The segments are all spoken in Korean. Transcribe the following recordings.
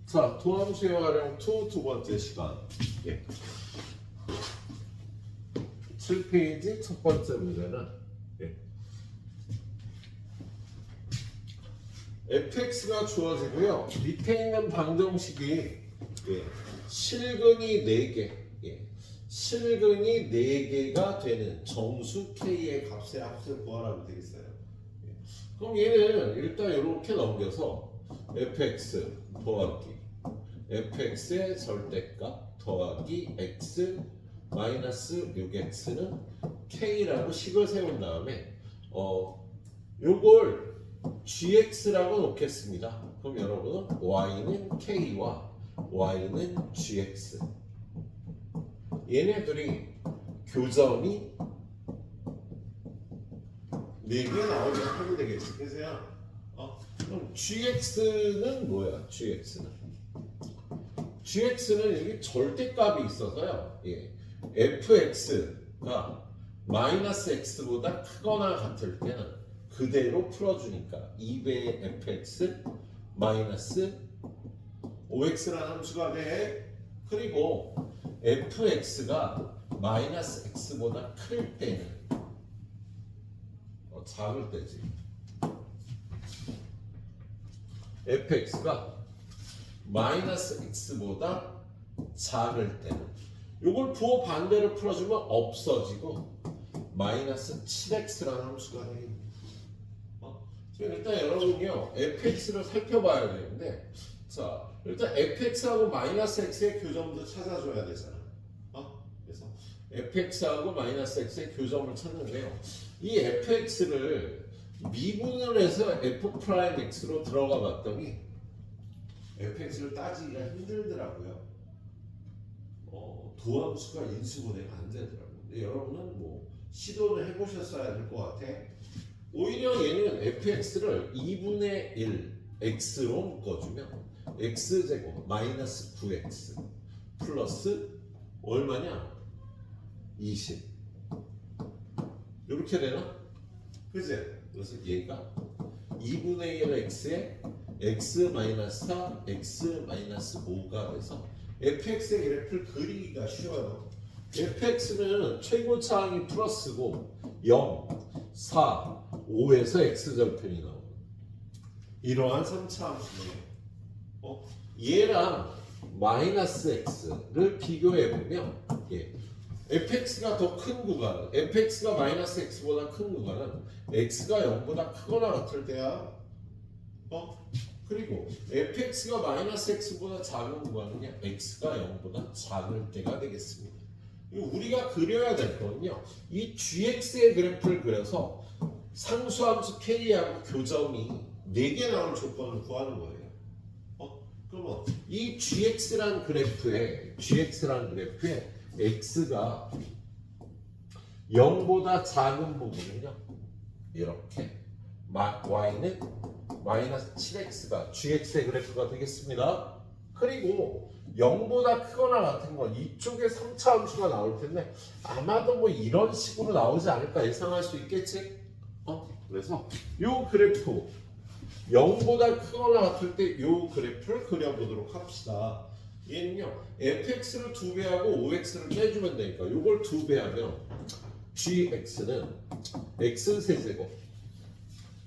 자, 도함수의 활용 2 두 번째 시간. 예. 7페이지 첫 번째 문제는 예. fx가 주어지고요. 밑에 있는 방정식이 예. 실근이 4개, 예. 실근이 4개가 되는 정수 k의 값의 합을 구하라고 되겠어요. 예. 그럼 얘는 일단 이렇게 넘겨서 fx 더하기 fx의 절대값 더하기 x 마이너스 6x는 k라고 식을 세운 다음에 요걸 gx라고 놓겠습니다. 그럼 여러분은 y는 k와 y는 gx 얘네들이 교점이 4개 나오게 하면 되겠지. 그래서 그럼 gx는 뭐야? gx는 여기 절대값이 있어서요. 예. fx가 마이너스 x보다 크거나 같을 때는 그대로 풀어주니까 2배의 fx 마이너스 5x라는 함수가 돼. 그리고 fx가 마이너스 x보다 클 때는 작을 때지. fx가 마이너스 x보다 작을 때는 이걸 부호 반대로 풀어주면 없어지고 마이너스 7x라는 함수가 됩니다. 일단 여러분이요 fx를 살펴봐야 되는데 자 일단 fx하고 마이너스 x의 교점도 찾아줘야 되잖아. 그래서 fx하고 마이너스 x의 교점을 찾는데요. 이 fx를 미분을 해서 f'x로 들어가 봤더니 fx를 따지기가 힘들더라고요. 도함수가 인수분해가 안 되더라고요. 근데 여러분은 뭐 시도를 해보셨어야 될 것 같아. 오히려 얘는 fx를 2분의 1 x로 묶어주면 x제곱 마이너스 9x 플러스 얼마냐? 20 이렇게 되나? 그치? 그래서 얘가 2분의 1 x에 x 마이너스 4 x 마이너스 5가 돼서 fx의 그래프를 그리기가 쉬워요. fx는 최고차항이 플러스고 0, 4, 5에서 x절편이 나오고 이러한 3차 함수네요. 얘랑 마이너스 x를 비교해보면 예. fx가 더 큰 구간, fx가 마이너스 x보다 큰 구간은 x가 0보다 크거나 같을 때야. 그리고 fx가 마이너스 x보다 작은 구간은요, x가 0보다 작을 때가 되겠습니다. 우리가 그려야 될 거는요, 이 gx의 그래프를 그려서 상수함수 k하고 교점이 4개 나올 조건을 구하는 거예요. 그러면 이 gx란 그래프에 x가 0보다 작은 부분은요, 이렇게 y는 마이너스 7x가 gx의 그래프가 되겠습니다. 그리고 0보다 크거나 같은 건 이쪽에 3차 함수가 나올 텐데 아마도 뭐 이런 식으로 나오지 않을까 예상할 수 있겠지? 그래서 요 그래프 0보다 크거나 같을 때 요 그래프를 그려보도록 합시다. 얘는요 fx를 2배하고 5x를 빼주면 되니까 요걸 2배하면 gx는 x 세제곱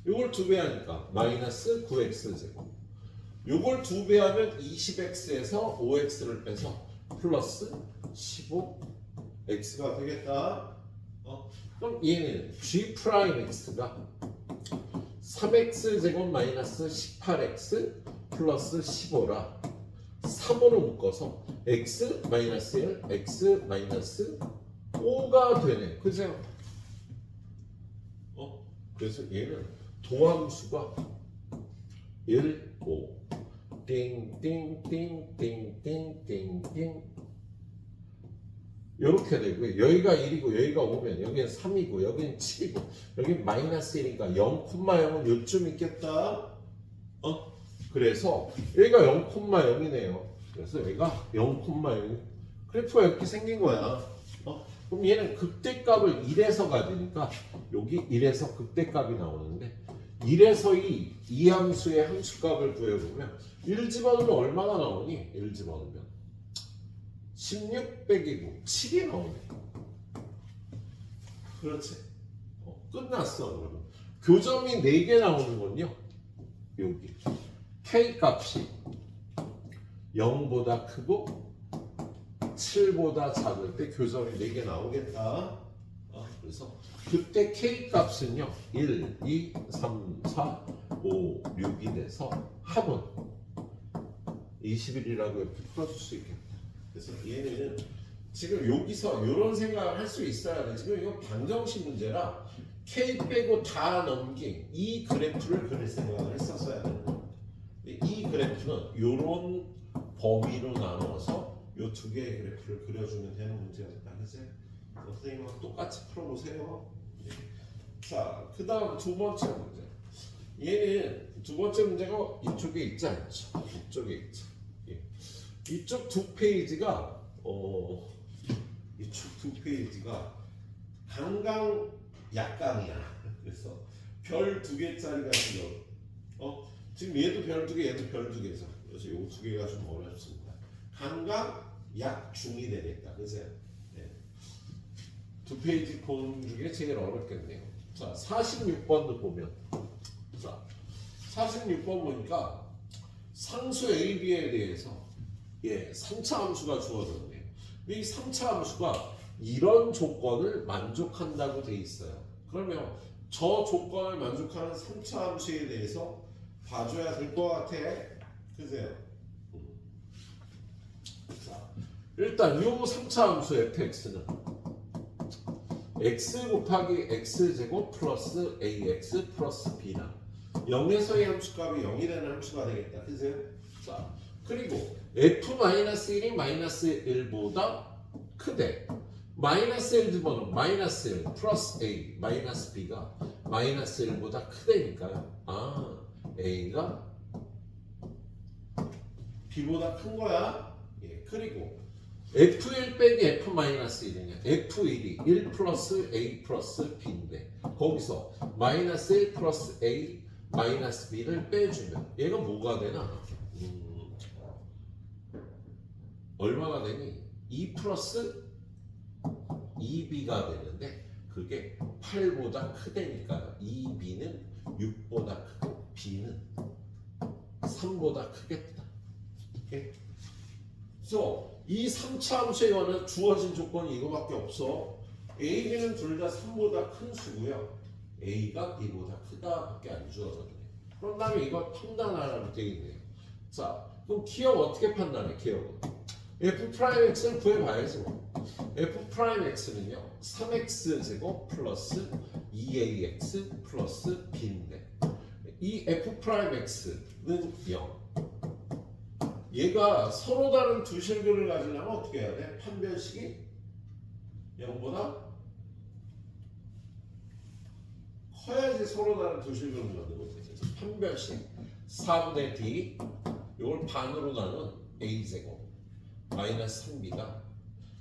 요걸 2배하니까 마이너스 9x제곱 요걸 2배하면 20x에서 5x를 빼서 플러스 15x가 되겠다. 그럼 얘는 g'x가 3x제곱 마이너스 18x 플러스 15라 3으로 묶어서 x 마이너스 1 x 마이너스 5가 되네. 그죠? 그래서 얘는 도함수가 1, 5 띵띵띵띵띵띵띵 이렇게 되고요. 여기가 1이고 여기가 5면 여기는 3이고 여기는 7이고 여기는 마이너스 1이니까 0,0은 요쯤 있겠다. 그래서 여기가 0,0이네요. 그래서 여기가 0,0 그래프가 이렇게 생긴 거야. 그럼 얘는 극대값을 1에서 가지니까 여기 1에서 극대값이 나오는데 1에서 이 함수의 함수값을 구해보면 1 집어넣으면 얼마나 나오니? 1 집어넣으면 16 빼기 9 7이 나오네. 그렇지. 끝났어. 그러면 교점이 4개 나오는 건요, 여기 K 값이 0보다 크고 7보다 작을 때 교점이 4개 나오겠다. 그래서 그때 K 값은요 1, 2, 3, 4, 5, 6이 돼서 합은 21이라고 이렇게 풀어줄 수 있겠다. 그래서 얘는 지금 여기서 이런 생각을 할 수 있어야 돼. 지금 이거 방정식 문제라 K 빼고 다 넘긴 이 그래프를 그릴 생각을 했었어야 되는 거야. 이 그래프는 이런 범위로 나눠서 이 두 개의 그래프를 그려주면 되는 문제였다. 그치? 선생님하고 똑같이 풀어보세요. 자, 그 다음 두 번째 문제. 얘는 두 번째 문제가 이쪽에 있지 않죠? 이쪽에 있죠. 이쪽 두 페이지가 이쪽 두 페이지가 강강 약강이야. 그래서 별 2개짜리가 지금 지금 얘도 별 2개, 얘도 별 2개죠. 그래서 이 2개가 좀 어렵습니다. 강강 약중이 되겠다. 그죠? 네. 두 페이지 본 중에 제일 어렵겠네요. 자, 46번도 보면, 자, 46번 보니까 상수 A, B에 대해서 3차 함수가 주어졌네요. 근데 이 3차 함수가 이런 조건을 만족한다고 돼 있어요. 그러면 저 조건을 만족하는 3차 함수에 대해서 봐줘야 될 것 같아. 그죠? 자, 일단 요 3차 함수 fx는 x 곱하기 x제곱 플러스 ax 플러스 b나 0에서의 함수값이 0이 되는 함수가 되겠다. 그죠? 자, 그리고 f-1이 마이너스 1보다 크대. 마이너스 1 집어넣으면 마이너스 1 플러스 a 마이너스 b가 마이너스 1보다 크대니까요. a가 b보다 큰 거야. 그리고 f1 빼기 f-1이냐. f1이 1 플러스 a 플러스 b인데 거기서 마이너스 1 플러스 a 마이너스 b를 빼주면 얘가 뭐가 되나? 얼마가 되니? 2 플러스 2b가 되는데 그게 8보다 크다니까요. 2b는 6보다 크고 b는 3보다 크겠다. 오케이? 그래서 이 3차 함수에 관한 주어진 조건이 이거밖에 없어. A, B는 둘 다 3보다 큰 수고요. A가 B보다 크다밖에 안 주어졌네. 그런 다음에 이거 판단하라고 되어 있네요. 자, 그럼 기억 어떻게 판단해? 기억은 f'x를 구해봐야지. f'x는요 3x 제곱 플러스 2ax 플러스 b인데 이 f'x는 0. 얘가 서로 다른 두 실근을 가지려면 어떻게 해야 돼? 판별식이 0보다 커야지 서로 다른 두 실근을 만들고 있어요. 그래서 판별식 4분의 d 이걸 반으로 나눈 a제곱 마이너스 3b가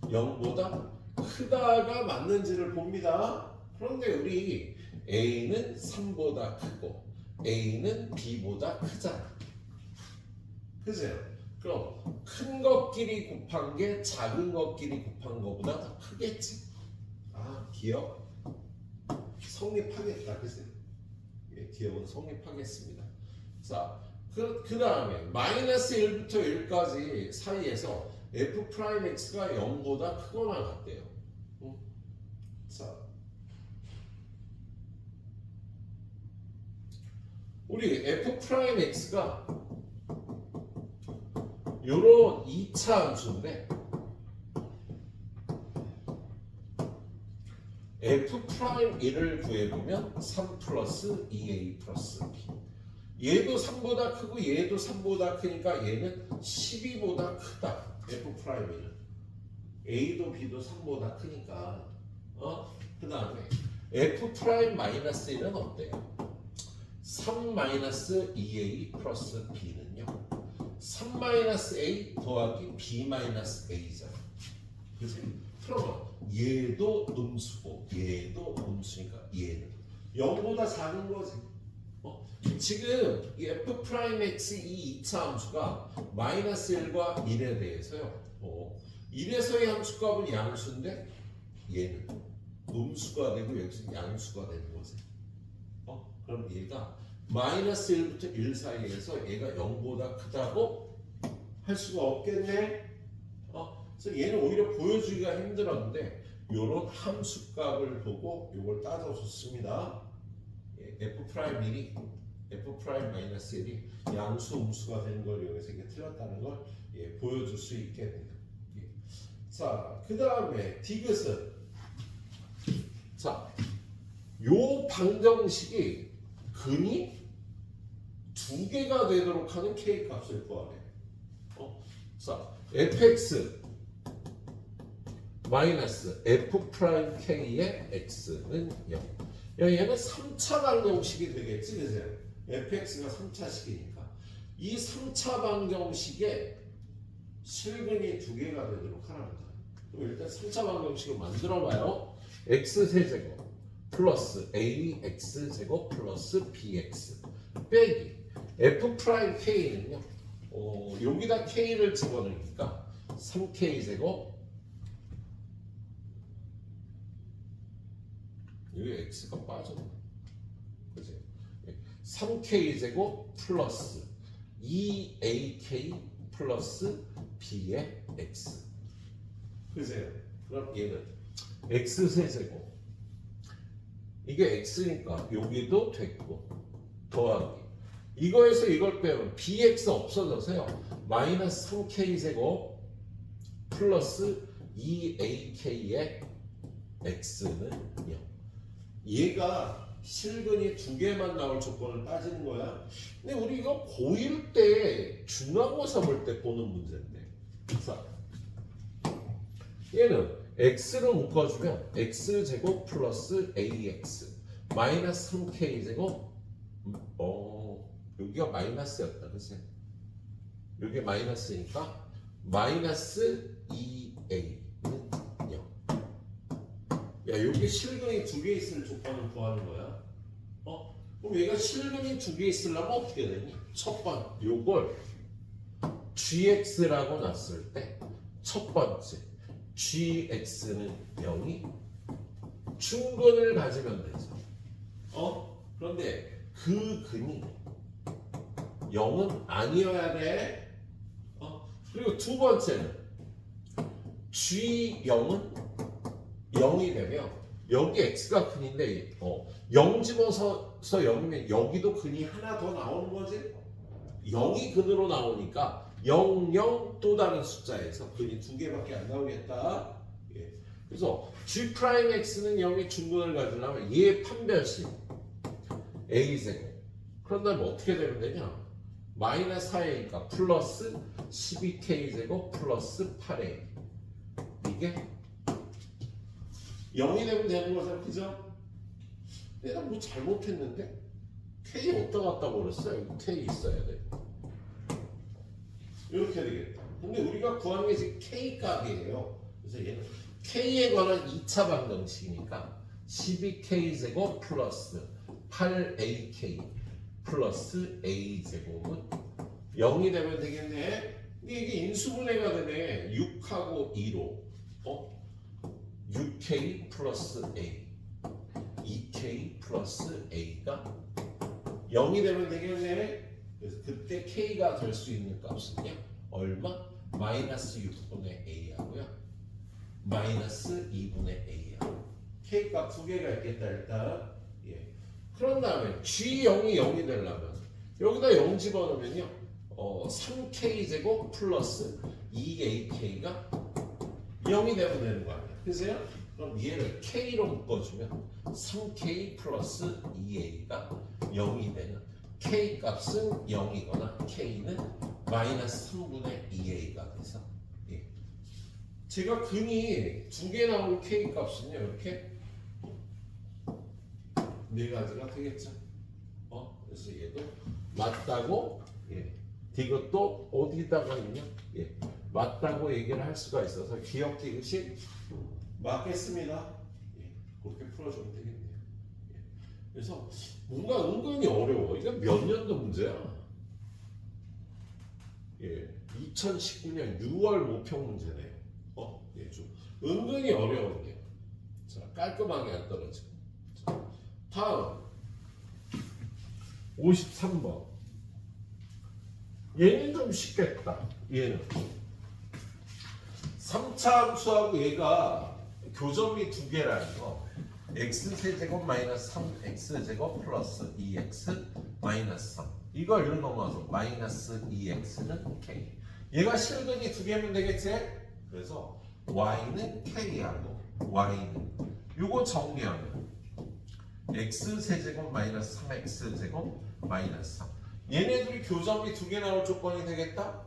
0보다 크다가 맞는지를 봅니다. 그런데 우리 a는 3보다 크고 a는 b보다 크잖아. 그죠? 그럼 큰 것끼리 곱한 게 작은 것끼리 곱한 것보다 더 크겠지. 기억 성립하겠다. 그죠? 기억은 성립하겠습니다. 자, 그 다음에 마이너스 1부터 1까지 사이에서 f'x가 0보다 크거나 같대요. 자, 우리 f'x가 요런 2차 함수인데 f'1을 구해보면 3 플러스 2a 플러스 b 얘도 3보다 크고 얘도 3보다 크니까 얘는 12보다 크다. f'1은 a도 b도 3보다 크니까 그 다음에 f'-1은 어때요? 3 마이너스 2a 플러스 b는요 3-a 더하기 b-a잖아. 그치? 그러면 얘도 음수고 얘도 음수니까 얘는 0보다 작은 거지. 지금 이 f 프라임 x 이 2차 함수가 마이너스 1과 1에 대해서요. 1에서의 함수값은 양수인데 얘는 음수가 되고 여기서 양수가 되는 거지. 그럼 얘가 마이너스 1부터 1 사이에서 얘가 0보다 크다고 할 수가 없겠네. 그래서 얘는 오히려 보여주기가 힘들었는데 이런 함수값을 보고 이걸 따져줬습니다. f 프라임 1이 f 프라임 마이너스 1이 양수 음수가 되는 걸 여기서 이게 틀렸다는 걸 보여줄 수 있겠네요. 자, 그 다음에 디귿은 자, 요 방정식이 근이 두 개가 되도록 하는 k 값을 구하래. 자, fx 마이너스 f 프라임 k의 x는 0. 야, 얘는 3차 방정식이 되겠지, 그죠? fx가 3차식이니까 이 3차 방정식에 실근이 두 개가 되도록 하랍니다. 그럼 일단 3차 방정식을 만들어봐요. x 세제곱 플러스 ax 제곱 플러스 bx 빼기 f 프라임 k는요. 여기다 k를 집어넣으니까 3k 제곱 여기 x가 빠졌네. 그지? 3k 제곱 플러스 2ak 플러스 b의 x. 그죠? 그럼 얘는 x 세제곱 이게 x니까 여기도 됐고 더하기 이거에서 이걸 빼면 bx 없어져서요. 마이너스 3k 제곱 플러스 2ak의 x는 0. 얘가 실근이 두 개만 나올 조건을 따지는 거야. 근데 우리 이거 고1 때 중간고사 볼 때 보는 문제인데. 자, 얘는 x를 묶어주면 x제곱 플러스 ax 마이너스 3k 제곱 여기가 마이너스였다. 그치? 여기 마이너스니까 마이너스 2a는 0. 야, 여기 실근이 두 개 있을 조건을 구하는 거야. 그럼 얘가 실근이 두 개 있으려면 어떻게 되니? 첫 번, 요걸 gx라고 놨을 때 첫 번째 gx는 0이 중근을 가지면 되죠. 그런데 그 근이 0은 아니어야 돼. 그리고 두 번째는 g0은 0이 되면 여기 x가 근인데 0 집어서 0이면 여기도 근이 하나 더 나오는 거지. 0이 근으로 나오니까 0, 0 또 다른 숫자에서 근이 두 개밖에 안 나오겠다. 그래서 g 프라임 x는 0의 중근을 가지려면 얘의 판별식 a제곱 그런 다음에 어떻게 되면 되냐? 마이너스 4a니까 플러스 12k 제곱 플러스 8a 이게 0이 되면 되는 거죠, 그죠? 내가 뭐 잘못했는데 k 어디다 갖다 버렸어요? 여기 k 있어야 돼. 이렇게 되겠다. 근데 우리가 구하는 게 지금 k 값이에요. 그래서 얘는 k에 관한 2차 방정식이니까 12k 제곱 플러스 8ak 플러스 a 제곱은 0이 되면 되겠네. 이게 인수분해가 되네. 6하고 2로 6k 플러스 a 2k 플러스 a가 0이 되면 되겠네. 그래서 그때 k가 될 수 있는 값은요. 얼마? 마이너스 6분의 a 하고요. 마이너스 2분의 a 하고 k 값 두 개가 있겠다 일단. 그런 다음에 g0이 0이 되려면 여기다 0 집어넣으면요. 3k 제곱 플러스 2ak가 0이 되면 되는 거 아니야. 그죠? 그럼 얘를 k로 묶어주면 3k 플러스 2a가 0이 되는 k 값은 0이거나 k는 마이너스 3분의 2a가 돼서 제가 근이 두 개 나오는 k 값은요 이렇게 네 가지가 되겠죠. 그래서 얘도 맞다고 디귿도 어디다가 있냐? 맞다고 얘기를 할 수가 있어서 기억 디귿이 맞겠습니다. 그렇게 풀어주면 되겠네요. 그래서 뭔가 은근히 어려워. 이거 몇 년도 문제야? 예, 2019년 6월 모평 문제네요. 예, 좀 은근히 어려운 게. 자, 깔끔하게 안 떨어지고. 자, 다음 53번. 얘는 좀 쉽겠다. 얘는 3차 함수하고 얘가 교점이 두 개라는 거. x세제곱 마이너스 3x제곱 플러스 2x 마이너스 3 이걸 이로 넘어서 마이너스 2x는 k 얘가 실근이 두 개면 되겠지? 그래서 y는 k하고 y는 요거 정리하면 x세제곱 마이너스 3x제곱 마이너스 3 얘네들이 교점이 두 개 나올 조건이 되겠다?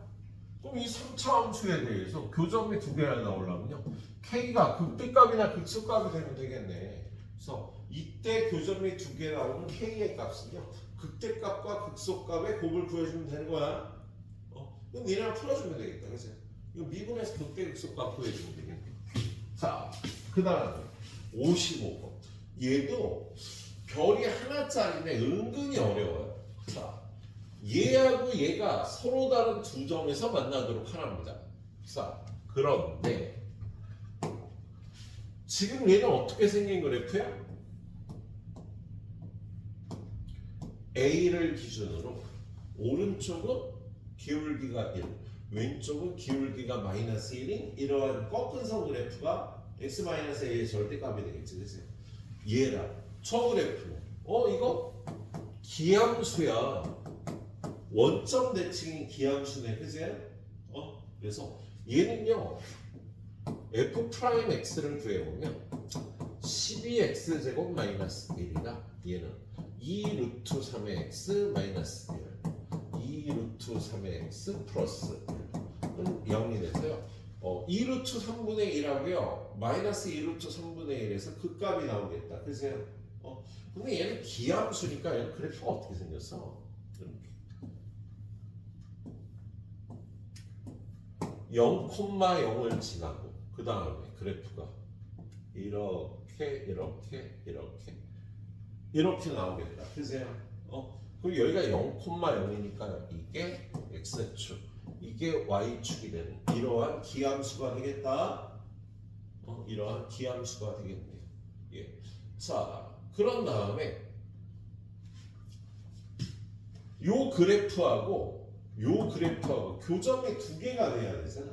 그럼 이 3차 함수에 대해서 교점이 두 개나 나오려면요 k가 극대값이나 극소값이 되면 되겠네. 그래서 이때 교점이 두 개 나오는 k의 값은요 극대값과 극소값의 곱을 구해주면 되는 거야. 그럼 얘네랑 풀어주면 되겠다. 그치? 이거 미분해서 극대 극소값 구해주면 되겠네. 자, 그 다음에 55번. 얘도 별이 하나짜리인데 은근히 어려워요. 자, 얘하고 얘가 서로 다른 두 점에서 만나도록 하랍니다. 자, 그런데 지금 얘는 어떻게 생긴 그래프야? A를 기준으로 오른쪽은 기울기가 1, 왼쪽은 기울기가 마이너스 1인 이러한 꺾은 선 그래프가 x-a의 절대값이 되겠지, 그치? 얘랑 저 그래프는 이거 기함수야. 원점 대칭인 기함수네, 그치? 그래서 얘는요 f'x를 구해보면 12x제곱 마이너스 1이다. 얘는 2 루트 3의 x 마이너스 1 2 루트 3의 x 플러스 1은 0이 돼서요 2 루트 3분의 1하고요 마이너스 2 루트 3분의 1에서 그 값이 나오겠다. 그래서 근데 얘는 기함수니까 얘는 그래프가 어떻게 생겼어? 이렇게 0,0을 지나고 그 다음에 그래프가 이렇게 나오겠다. 그래서 그럼 여기가 0,0이니까 이게 x축, 이게 y축이 되는 이러한 기함수가 되겠다. 이러한 기함수가 되겠네요. 예. 자, 그런 다음에 요 그래프하고 교점이 두 개가 돼야 되잖아.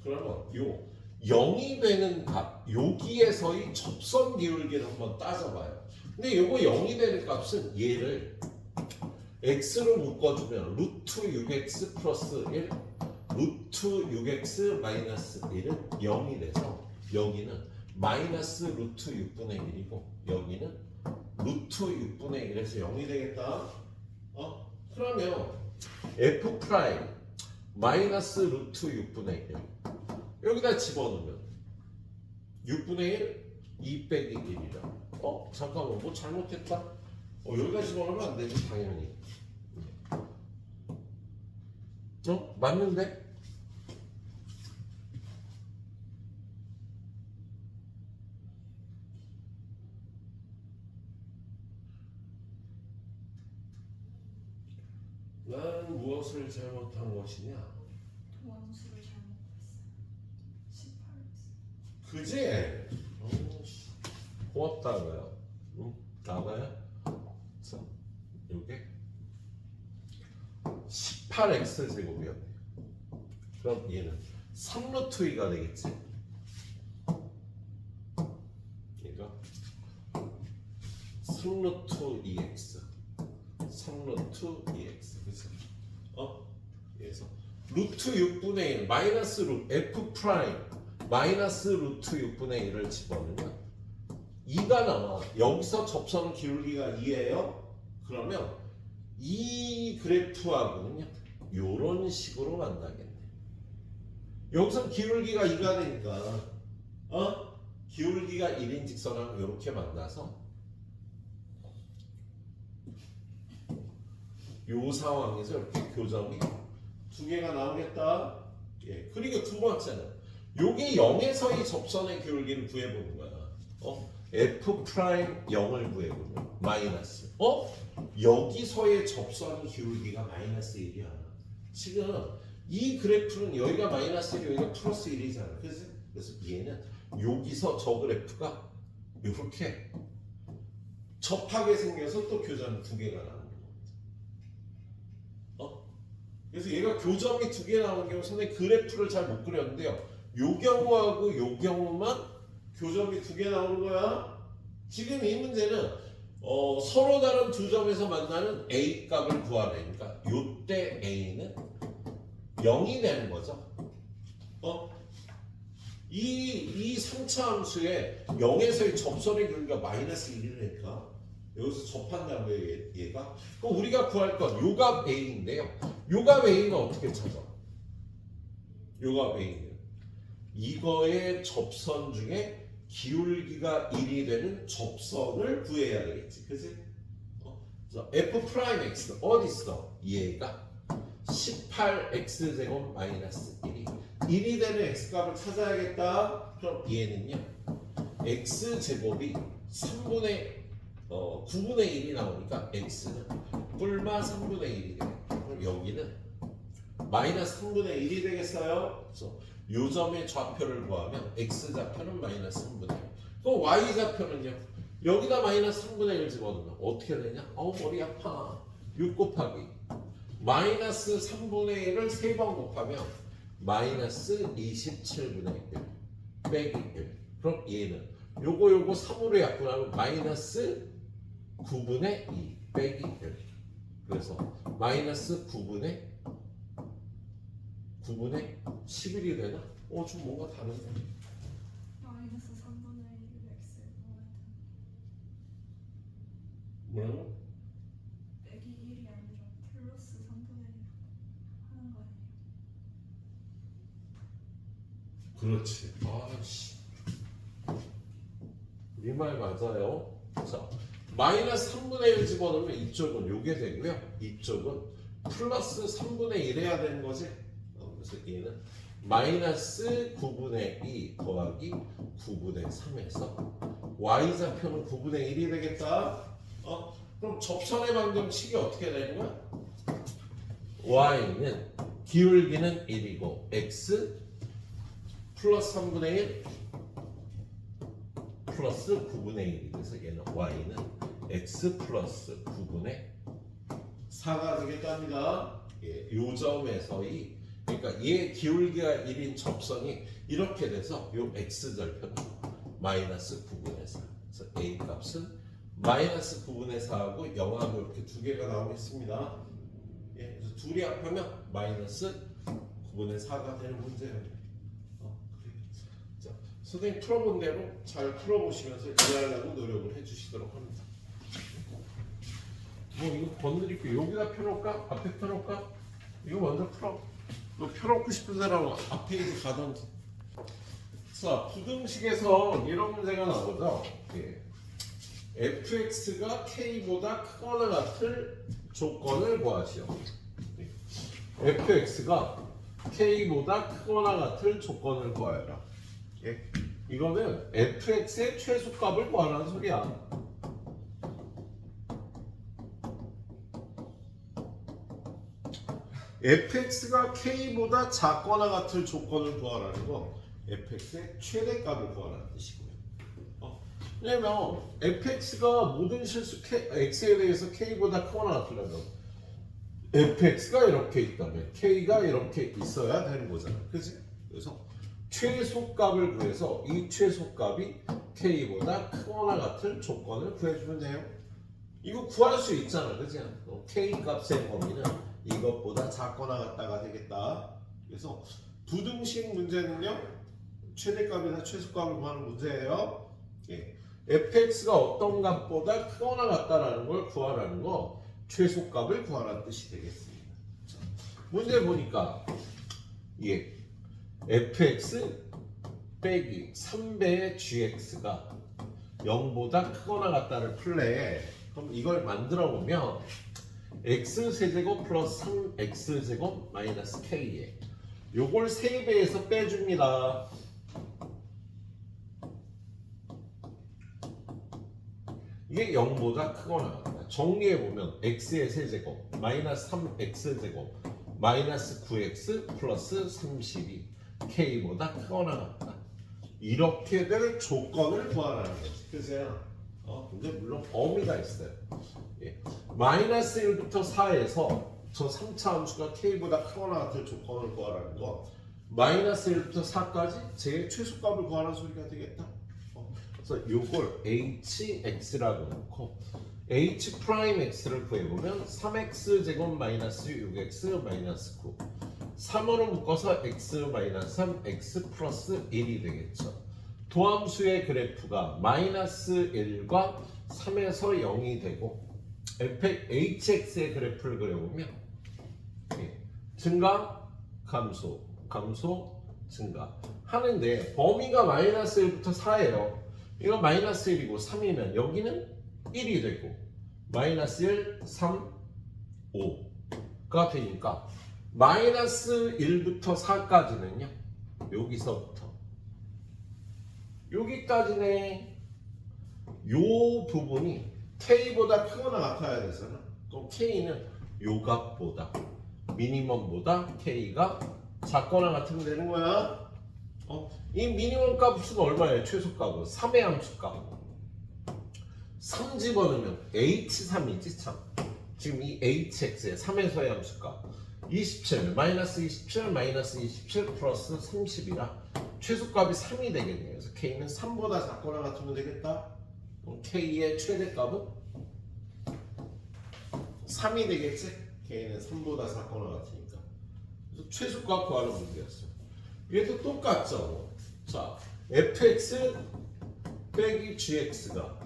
그러면 요 0이 되는 값, 여기에서의 접선 기울기를 한번 따져봐요. 근데 요거 0이 되는 값은 얘를 x로 묶어주면 루트 6x 플러스 1, 루트 6x 마이너스 1은 0이 돼서 여기는 마이너스 루트 6분의 1이고 여기는 루트 6분의 1에서 0이 되겠다. 그러면 f 프라임 마이너스 루트 6분의 1 여기다 집어넣으면 6분의 1 2 빼기 1이다. 잠깐만 뭐 잘못했다. 여기다 집어넣으면 안 되지 당연히. 맞는데? 난 무엇을 잘못한 것이냐? 원수를 잘못했어요. 18x. 그지? 고맙다고요. 나가요? 자, 요게 18x 제곱이었네요. 그럼 얘는 3루트 2가 되겠지? 얘가 3루트 2x 3루트 2x 그치? 그래서 루트 6분의 1 마이너스 루트 f 프라임 마이너스 루트 6분의 1을 집어넣으면 2가 나와. 여기서 접선 기울기가 2예요. 그러면 이 그래프하고는요 요런 식으로 만나겠네. 여기서 기울기가 2가 되니까 기울기가 1인 직선하고 이렇게 만나서 요 상황에서 이렇게 교점이 두 개가 나오겠다. 예. 그리고 두 번째는 요게 0에서의 접선의 기울기를 구해보는 거야. f 프라임 0을 구해보면 마이너스. 여기서의 접선 기울기가 마이너스 1이야. 지금 이 그래프는 여기가 마이너스 1, 여기가 플러스 1이잖아. 그래서 얘는 여기서 저 그래프가 이렇게 접하게 생겨서 또 교점 두 개가 나오는 겁니다. 그래서 얘가 교점이 두 개 나오는 경우 선생님 그래프를 잘 못 그렸는데요. 요 경우하고 요 경우만 교점이 두 개 나오는 거야. 지금 이 문제는 서로 다른 두 점에서 만나는 A 값을 구하려니까 요때 A는 0이 되는 거죠. 이 3차 함수에 0에서의 접선의 길이가 마이너스 1이니까 여기서 접한다고요 얘가. 그럼 우리가 구할 건 요값 A인데요. 요값 A는 어떻게 찾아? 요값 A는 이거의 접선 중에 기울기가 1이 되는 접선을 구해야 되겠지. 그치? F 프라임 X는 어디 있어? 얘가 18X제곱 마이너스 1이 되는 X값을 찾아야겠다. 그럼 얘는요 X제곱이 9분의 1이 나오니까 X는 뿔마 3분의 1이 돼요. 그럼 여기는 마이너스 3분의 1이 되겠어요. 그래서 요 점의 좌표를 구하면 X좌표는 마이너스 3분의 1. 그럼 Y좌표는요 여기다 마이너스 3분의 1 집어넣으면 어떻게 되냐? 머리 아파. 6 곱하기 마이너스 3분의 1을 3번 곱하면 마이너스 27분의 1 빼기 1. 그럼 얘는 요거 3으로 약분하면 마이너스 9분의 2 빼기 1. 그래서 마이너스 9분의 11이 되나? 좀 뭔가 다른데. 마이너스 3분의 1 x 뭐라고? 빼기 1이 아니라 플러스 3분의 1 하는 거 아니에요? 그렇지. 아씨. 이 말 맞아요. 자, 마이너스 3분의 1 집어넣으면 이쪽은 요게 되고요. 이쪽은 플러스 3분의 1 해야 되는 거지. 그래서 얘는 마이너스 9분의 2 더하기 9분의 3에서 Y좌표는 9분의 1이 되겠다. 그럼 접선의 방정식이 어떻게 되는 거야? Y는 기울기는 1이고 X 플러스 3분의 1 플러스 9분의 1이 돼서 얘는 Y는 X 플러스 9분의 4가 되겠답니다. 요 점에서의 그러니까 얘 기울기가 1인 접선이 이렇게 돼서 요 X절표는 마이너스 9분의 4. 그래서 A 값은 마이너스 9분의 4하고 0하고 이렇게 두 개가 나오겠습니다. 그래서 둘이 합하면 마이너스 9분의 4가 되는 문제예요. 자, 선생님 풀어본 대로 잘 풀어보시면서 이해하려고 노력을 해주시도록 합니다. 이거 건드릴게요. 여기다 펴놓을까? 앞에 펴놓을까? 이거 먼저 풀어. 너 펴놓고 싶은 사람은 앞에 이제 가던지. 자, 부등식에서 이런 문제가 나오죠. fx가 k보다 크거나 같을 조건을 구하시오. fx가 k보다 크거나 같을 조건을 구하여라. 이거는 fx의 최소값을 구하라는 소리야. fx가 k보다 작거나 같을 조건을 구하라는 건 fx의 최대값을 구하라는 뜻이고요. 왜냐면 fx가 모든 실수 x에 대해서 k보다 크거나 같으려면 fx가 이렇게 있다면 k가 이렇게 있어야 되는 거잖아. 그치? 그래서 최소값을 구해서 이 최소값이 k보다 크거나 같을 조건을 구해주면 돼요. 이거 구할 수 있잖아. 그치? k 값의 범위는 이것보다 작거나 같다가 되겠다. 그래서 부등식 문제는요 최대값이나 최소값을 구하는 문제예요. fx가 어떤 값보다 크거나 같다라는 걸 구하라는 거 최소값을 구하라는 뜻이 되겠습니다. 자, 문제 보니까 fx 빼기 3배의 gx가 0보다 크거나 같다를 풀래. 그럼 이걸 만들어 보면 x세제곱 플러스 3x제곱 마이너스 k에 요걸 3배에서 빼줍니다. 이게 0보다 크거나 같다. 정리해보면 x의 세제곱 마이너스 3x제곱 마이너스 9x 플러스 32 k보다 크거나 같다. 이렇게 될 조건을 구하라는 거지. 그죠? 근데 물론 범위가 있어요. 예. 마이너스 1부터 4에서 저 3차 함수가 k보다 크거나 같을 조건을 구하라는 거. 마이너스 1부터 4까지 제 최소값을 구하라는 소리가 되겠다. 그래서 요걸 hx라고 놓고 h 프라임 x를 구해보면 3x 제곱 마이너스 6x 마이너스 9 3으로 묶어서 x 마이너스 3 x 플러스 1이 되겠죠. 도함수의 그래프가 마이너스 1과 3에서 0이 되고 hx의 그래프를 그려보면 증가 감소 감소 증가 하는데 범위가 마이너스 1부터 4예요. 이거 마이너스 1이고 3이면 여기는 1이 되고 마이너스 1, 3, 5가 되니까 마이너스 1부터 4까지는요. 여기서부터 여기까지네. 요 부분이 k보다 크거나 같아야 되잖아. 그럼 k는 요 값보다 미니멈보다 k가 작거나 같으면 되는 거야. 이 미니멈 값은 얼마예요? 최소값은 3의 함수값 3 집어넣으면 h3이지 참. 지금 이 hx의 3에서의 함수값 27 마이너스 27 마이너스 27 플러스 30이라 최소값이 3이 되겠네요. 그래서 k는 3보다 작거나 같으면 되겠다. 그럼 k의 최대값은 3이 되겠지? k는 3보다 작거나 같으니까. 그래서 최소값 구하는 문제였어요. 얘도 똑같죠. 자, fx 빼기 gx가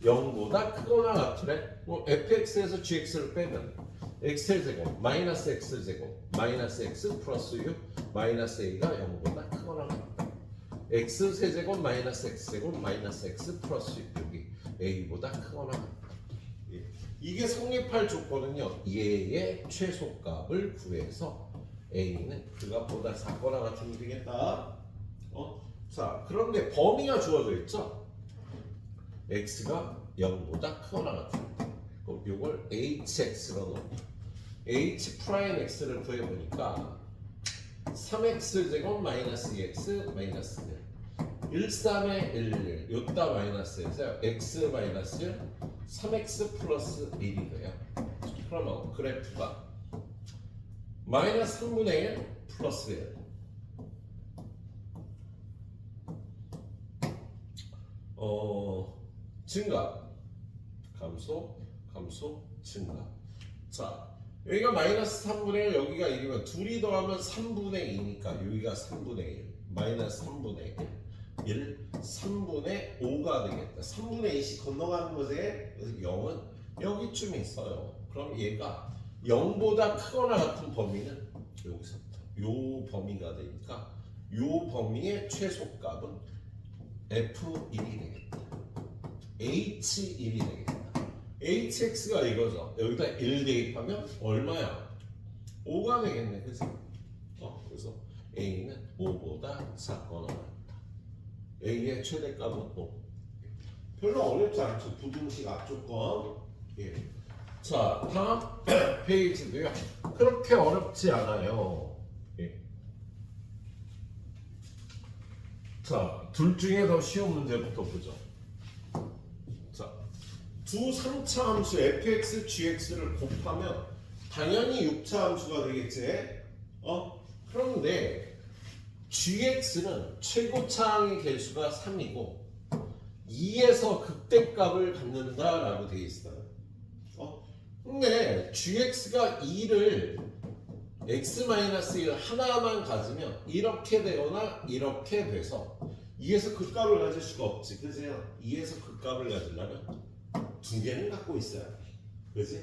0보다 크거나 같으래. fx에서 gx를 빼면 x제곱 마이너스 x제곱 마이너스 x 플러스 6 마이너스 a가 0보다 크거나 같다. x 세제곱 마이너스 x제곱 마이너스 x 플러스 6이 a보다 크거나 같다. 이게 성립할 조건은요. 얘의 최소값을 구해서 a는 그 값보다 작거나 같으면 되겠다. 자, 그런데 범위가 주어져 있죠. x가 0보다 크거나 같다. 그럼 이걸 hx로 넣고 h 프라임 x를 구해보니까 3x 제곱 마이너스 2x 마이너스 1 13에 1 요따 마이너스에서 x 마이너스 1 3x 플러스 1이 돼요. 그러면 그래프가 마이너스 3분의 1 플러스 1 증가 감소 감소 증가. 자, 여기가 마이너스 3분의 1 여기가 1이면 둘이 더하면 3분의 2니까 여기가 3분의 1 마이너스 3분의 1 3분의 5가 되겠다. 3분의 2씩 건너가는 거지. 그래서 0은 여기쯤에 있어요. 그럼 얘가 0보다 크거나 같은 범위는 여기서부터 요 범위가 되니까 요 범위의 최소값은 f1이 되겠다. h1이 되겠다. hx가 이거죠. 여기다 1 대입하면 얼마야? 5가 되겠네. 그래서 a는 5보다 작거나 같다. a의 최대값은 5. 별로 어렵지 않죠. 부등식 앞조건. 예. 자, 다음 페이지도요. 그렇게 어렵지 않아요. 예. 자, 둘 중에 더 쉬운 문제부터 보죠. 자, 두 3차 함수 fx, gx를 곱하면 당연히 6차 함수가 되겠지. 그런데 gx는 최고차항의 개수가 3이고 2에서 극대값을 갖는다라고 되어 있어요. 근데 gx가 2를 x-1 하나만 가지면 이렇게 되거나 이렇게 돼서 2에서 극값을 가질 수가 없지. 그죠? 2에서 극값을 가지려면 두 개는 갖고 있어야 돼. 그지?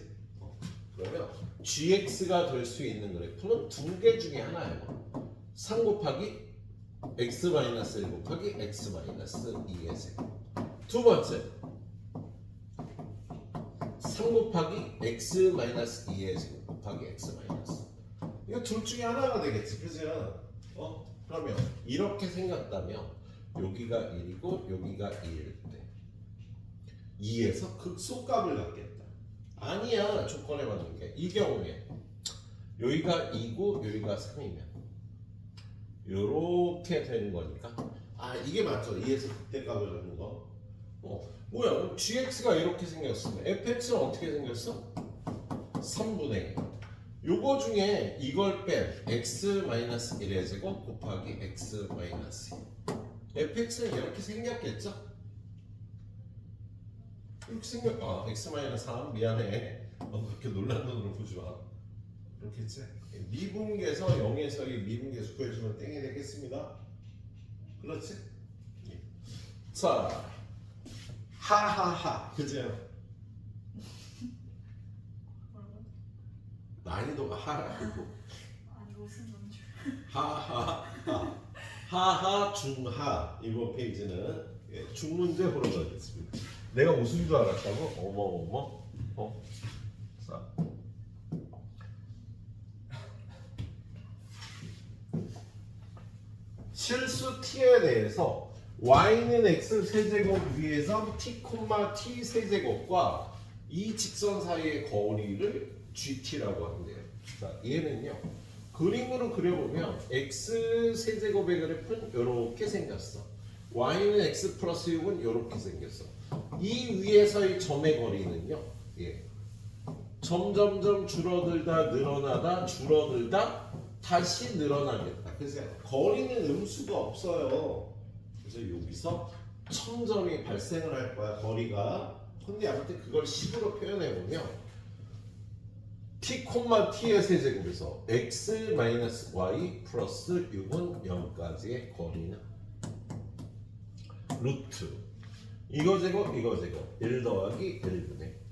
그러면 gx가 될 수 있는 그래프는 두 개 중에 하나예요. 3 곱하기 x-1 곱하기 x-2의 제곱. 두 번째 3 곱하기 x-2의 제곱 곱하기 x-. 이거 둘 중에 하나가 되겠지. 그죠? 그러면 이렇게 생겼다면 여기가 1이고 여기가 2일 때 2에서 극소값을 갖겠다. 아니야. 조건에 맞는 게. 이 경우에 여기가 2고 여기가 3이면 요렇게 되는 거니까 아 이게 맞죠. 2에서 극대값을 갖는 거. 뭐야 그럼 gx가 이렇게 생겼으면 fx는 어떻게 생겼어? 3분의 1. 요거 중에 이걸 뺀 x-1의 제곱 곱하기 x-2 fx는 이렇게 생겼겠죠? 이렇게 생겼 x-3 미안해 그렇게 놀란 눈으로 보지 마 그렇겠지? 미분계에서 0에서 이 미분계수 구해주면 땡이 되겠습니다 그렇지? 자 하하하 그죠? 뭐라고? 난이도가 하라고 아니 무슨 건줄. 하하 중하 이번 페이지는 중문제호로 가겠습니다. 내가 웃은 줄 알았다고? 어머 자 실수 t에 대해서 y는 x 세제곱 위에서 t, t 세제곱과 이 직선 사이의 거리를 gt라고 하는데요. 자, 얘는요. 그림으로 그려보면 x 세제곱의 그래프는 이렇게 생겼어. y는 x 플러스 6은 이렇게 생겼어. 이 위에서의 점의 거리는요. 점점점 줄어들다 늘어나다 줄어들다 다시 늘어나겠다. 그래서 거리는 음수가 없어요. 그래서 여기서 점점이 발생을 할 거야 거리가. 근데 아무튼 그걸 10으로 표현해 보면 t, t의 세제곱에서 x-y 플러스 6은 0까지의 거리는 루트 이거 제곱 1 더하기 1분의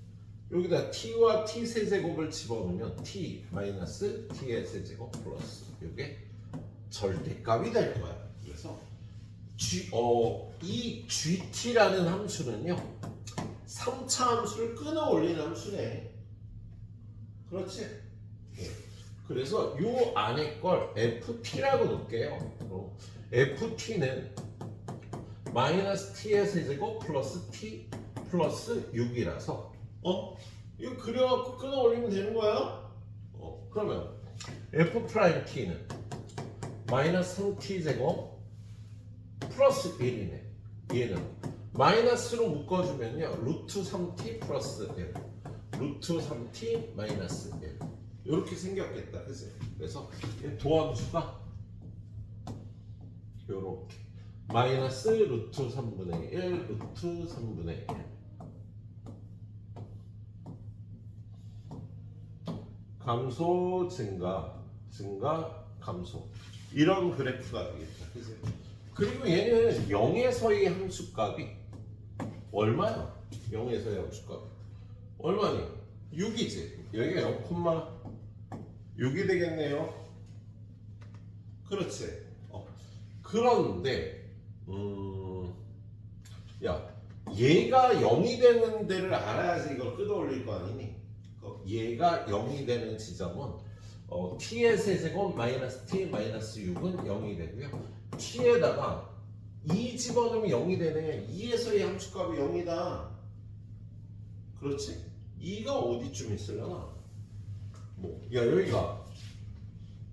여기다 t와 t 세제곱을 집어넣으면 t 마이너스 t의 세제곱 플러스 이게 절대값이 될 거야. 그래서 이 gt라는 함수는요 3차 함수를 끊어올리는 함수네. 그렇지? 그래서 요 안에 걸 ft라고 놓을게요. ft는 마이너스 t의 세제곱 플러스 t 플러스 6이라서 이거 그려갖고 끊어올리면 되는 거야? 그러면 f't는 마이너스 3t 제곱 플러스 1이네. 얘는 마이너스로 묶어주면요 루트 3t 플러스 1 루트 3t 마이너스 1 이렇게 생겼겠다. 그래서 도함수가 요렇게 마이너스 루트 3분의 1 루트 3분의 1 감소 증가 감소 이런 그래프가 되겠다. 그리고 얘는 0에서의 함수값이 얼마야? 0에서의 함수값이 얼마니? 6이지. 여기가 0,6이 되겠네요. 그렇지. 그런데 야 얘가 0이 되는 데를 알아야지 이걸 끌어올릴 거 아니니? 얘가 0이 되는 지점은 t의 세제곱 마이너스 t 마이너스 6은 0이 되고요. t에다가 2 집어넣으면 0이 되네. 2에서의 함수값이 0이다. 그렇지? 2가 어디쯤 있으려나? 야 여기가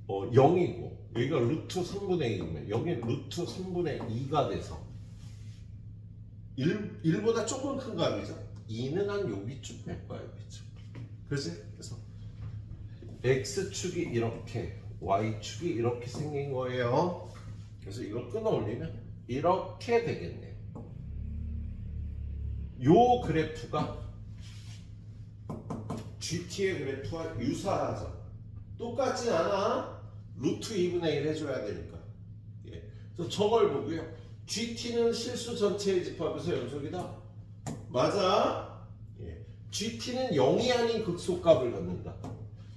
0이고 여기가 루트 3분의 1이면 여기 루트 3분의 2가 돼서 1보다 조금 큰 값이죠? 2는 한 여기쯤 될 거야. 여기쯤. 그렇지? 그래서 x축이 이렇게 y축이 이렇게 생긴 거예요. 그래서 이걸 끊어올리면 이렇게 되겠네요. 요 그래프가 GT의 그래프와 유사하죠. 똑같진 않아. 루트 2분의 1 해줘야 되니까. 그래서 저걸 보고요. GT는 실수 전체의 집합에서 연속이다. 맞아. GT는 0이 아닌 극소값을 갖는다.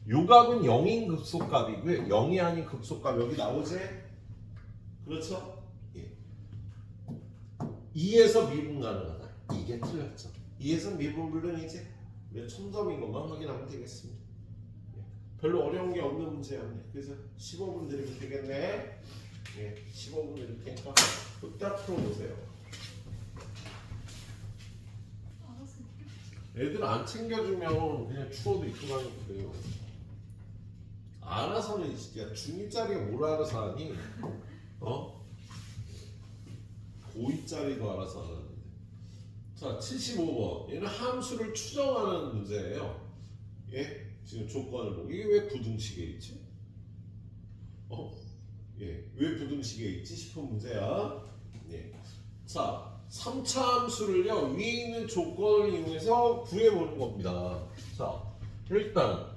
요 값은 0인 극소값이고요. 0이 아닌 극소값 여기 나오지? 그렇죠? 2에서 미분 가능하다. 이게 틀렸죠. 2에서 미분 불능이지? 몇 첨점인 것만 확인하면 되겠습니다. 별로 어려운 게 없는 문제였네. 그래서 15분 드리면 되겠네. 15분 드릴 테니까 딱 풀어보세요. 알았어. 애들 안 챙겨주면 그냥 추워도 입고 다니고 그래요. 알아서는 진짜 중2짜리가 뭘 알아서 하니? 어? 고2짜리도 알아서 하는데. 자, 75번. 얘는 함수를 추정하는 문제예요. 예? 지금 조건을 보고 이게 왜 부등식에 있지? 예, 왜 부등식에 있지 싶은 문제야. 예. 자, 3차 함수를요 위에 있는 조건을 이용해서 구해보는 겁니다. 자, 일단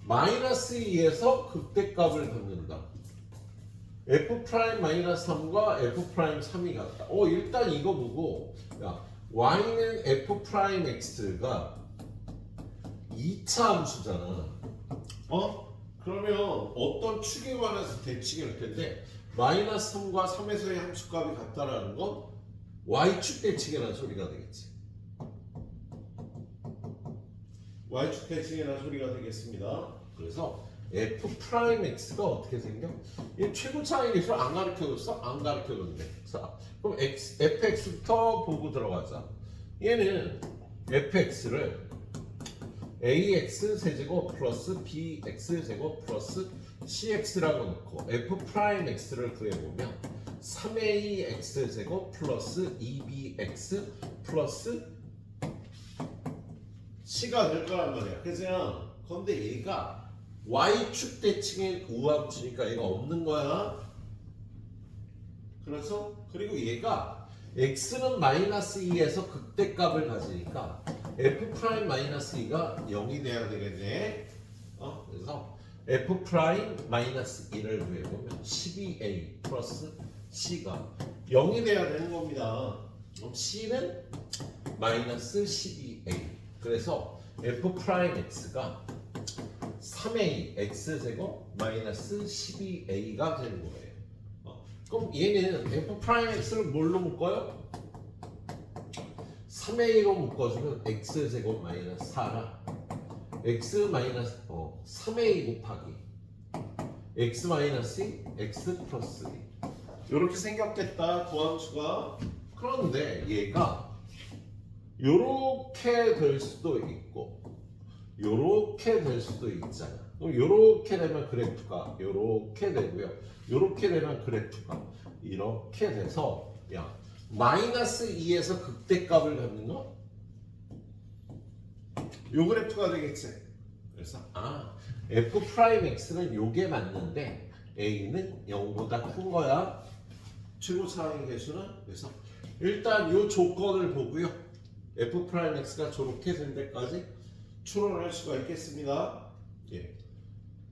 마이너스 2에서 극대값을 갖는다. f 프라임 마이너스 3과 f 프라임 3이 같다. 일단 이거 보고 야, y는 f 프라임 x가 2차 함수잖아. 그러면 어떤 축에 관해서 대칭이 할 텐데 마이너스 3과 3에서의 함수값이 같다라는 건 y축 대칭이라는 소리가 되겠지. y축 대칭이라는 소리가 되겠습니다. 그래서 f 프라임 x가 어떻게 생겨? 얘 최고 차이 계수를 안 가르쳐줬어? 안 가르쳐줬네. 자, 그럼 fx부터 보고 들어가자. 얘는 fx를 ax 세제곱 플러스 bx 제곱 플러스 cx라고 놓고 f 프라임 x를 구해보면 3ax 제곱 플러스 2bx 플러스 c가 될 거란 말이야. 그죠? 근데 얘가 y축 대칭의 우함수니까 얘가 없는 거야. 그래서 그리고 얘가 x는 마이너스 2에서 극대값을 가지니까 f 프라임 마이너스 2가 0이 돼야 되겠네. 그래서 f 프라임 마이너스 2를 구해보면 12a 플러스 c가 0이 돼야 되는 겁니다. 그럼 c는 마이너스 12a. 그래서 f 프라임 x가 3a x 제곱 마이너스 12a가 되는 거예요. 그럼 얘는 f 프라임 x를 뭘로 묶어요? 3a로 묶어주면 x 제곱 마이너스 4라 x 마이너스 3a 곱하기 x 마이너스 2 x 플러스 2 이렇게 생겼겠다 도함수가. 그런데 얘가 요렇게 될 수도 있고 요렇게 될 수도 있잖아. 그럼 요렇게 되면 그래프가 요렇게 되고요. 요렇게 되면 그래프가 이렇게 돼서 야 마이너스 2에서 극대값을 갖는 거? 요 그래프가 되겠지. 그래서 f 프라임 x는 요게 맞는데 a는 0보다 큰 거야. 최고 차이 계수는. 그래서 일단 요 조건을 보고요. f 프라임 x가 저렇게 될 때까지 추론할 수가 있겠습니다. 예.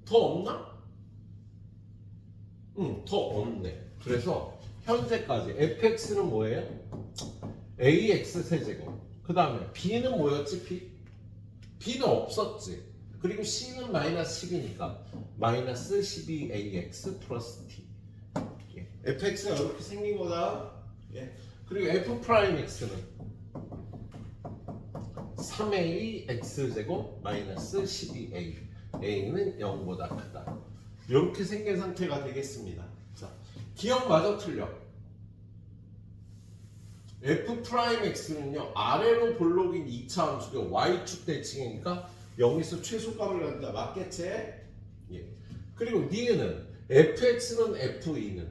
더 없나? 더 없네. 그래서 현재까지 fx는 뭐예요? ax 세제곱. 그 다음에 b는 뭐였지? b는 없었지. 그리고 c는 마이너스 10이니까 마이너스 12ax 플러스 t. 예. fx가 이렇게 생긴 거다. 예. 그리고 f 프라임 x는 3a x제곱 마이너스 12a. a는 0보다 크다. 이렇게 생긴 상태가 되겠습니다. 자, 기억 마저 틀려. f 프라임 x는요 아래로 볼록인 2차 함수가 y축 대칭이니까 0에서 최소값을 갖는다. 맞겠지? 예. 그리고 니은은 fx는 f2는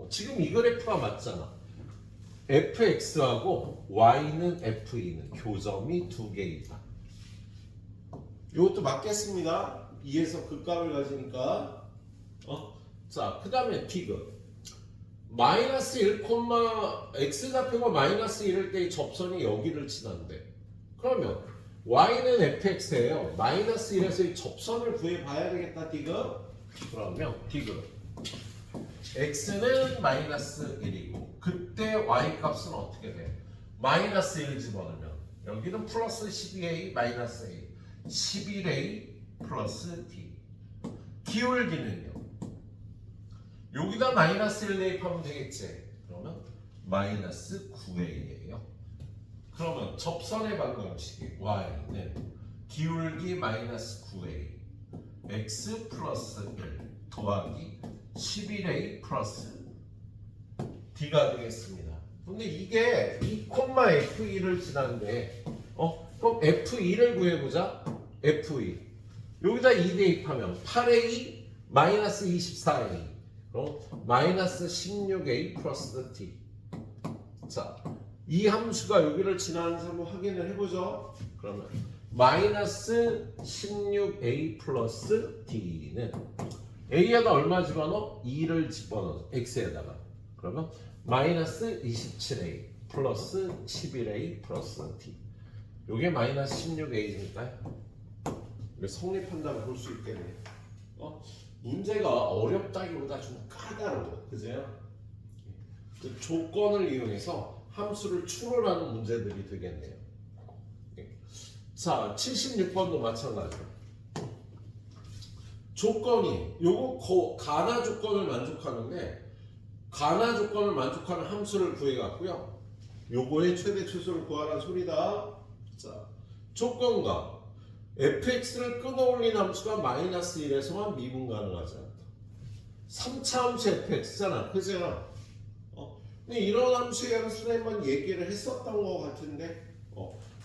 지금 이 그래프가 맞잖아. fx하고 y는 f2는 교점이 두 개이다. 이것도 맞겠습니다. 2에서 극값을 가지니까. 자, 그 다음에 디귿. 마이너스 1, x좌표가 마이너스 1일 때 접선이 여기를 지난대. 그러면 y는 fx예요. 마이너스 1에서 이 접선을 구해봐야 되겠다. 디귿. 그러면 디귿. x는 마이너스 1이고 그때 y 값은 어떻게 돼? 마이너스 1 집어넣으면 여기는 플러스 12a 마이너스 a 11a 플러스 d. 기울기는요 여기다 마이너스 1 대입하면 되겠지. 그러면 마이너스 9a예요. 그러면 접선의 방정식이 y는 기울기 마이너스 9a x 플러스 1 더하기 11a 플러스 d가 되겠습니다. 근데 이게 2,f2를 지났는데 그럼 F2를 구해보자. F2 여기다 2 대입하면 8A 마이너스 24A 그럼 마이너스 16A 플러스 T. 자, 이 함수가 여기를 지나는지 한번 확인을 해보죠. 그러면 마이너스 16A 플러스 T는 A에다 얼마 집어넣어? 2를 집어넣어 X에다가. 그러면 마이너스 27A 플러스 11A 플러스 T. 요게 마이너스 16A니까요. 성립한다고 볼 수 있겠네요. 문제가 어렵다기보다 좀 까다로워. 그죠? 그 조건을 이용해서 함수를 추론하는 문제들이 되겠네요. 자, 76번도 마찬가지로. 조건이 요거 가나 조건을 만족하는데 가나 조건을 만족하는 함수를 구해갖고요. 요거의 최대 최소를 구하라는 소리다. 자, 조건과 fx를 끊어올린 함수가 마이너스 1에서만 미분 가능하지 않다. 3차 함수 fx잖아. 그죠? 근데 이런 함수에 대한 선생님은 얘기를 했었던 것 같은데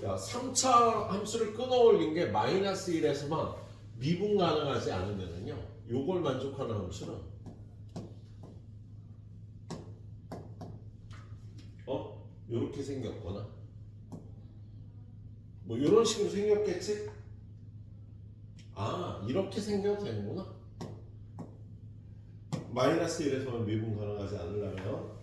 야, 3차 함수를 끊어올린 게 마이너스 1에서만 미분 가능하지 않으면은요 요걸 만족하는 함수는 요렇게 생겼거나 뭐 이런 식으로 생겼겠지? 아, 이렇게 생겨도 되는구나. 마이너스 1에서만 미분 가능하지 않으려면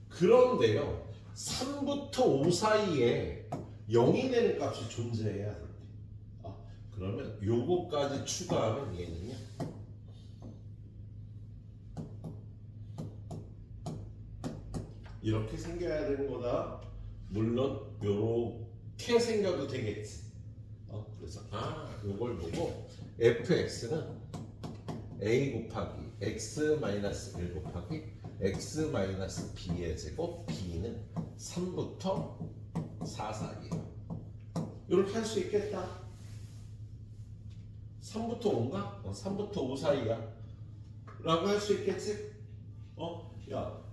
그런데요 3부터 5 사이에 0이 되는 값이 존재해야 돼. 그러면 요거까지 추가하면 얘는요 이렇게 생겨야 되는 거다. 물론 요렇게 생겨도 되겠지. 그래서 요걸 보고 fx는 a 곱하기 x 마이너스 1 곱하기 x 마이너스 b의 제곱 b는 3부터 4 사이에요. 이렇게 할 수 있겠다. 3부터 5인가? 3부터 5 사이야 라고 할 수 있겠지? 야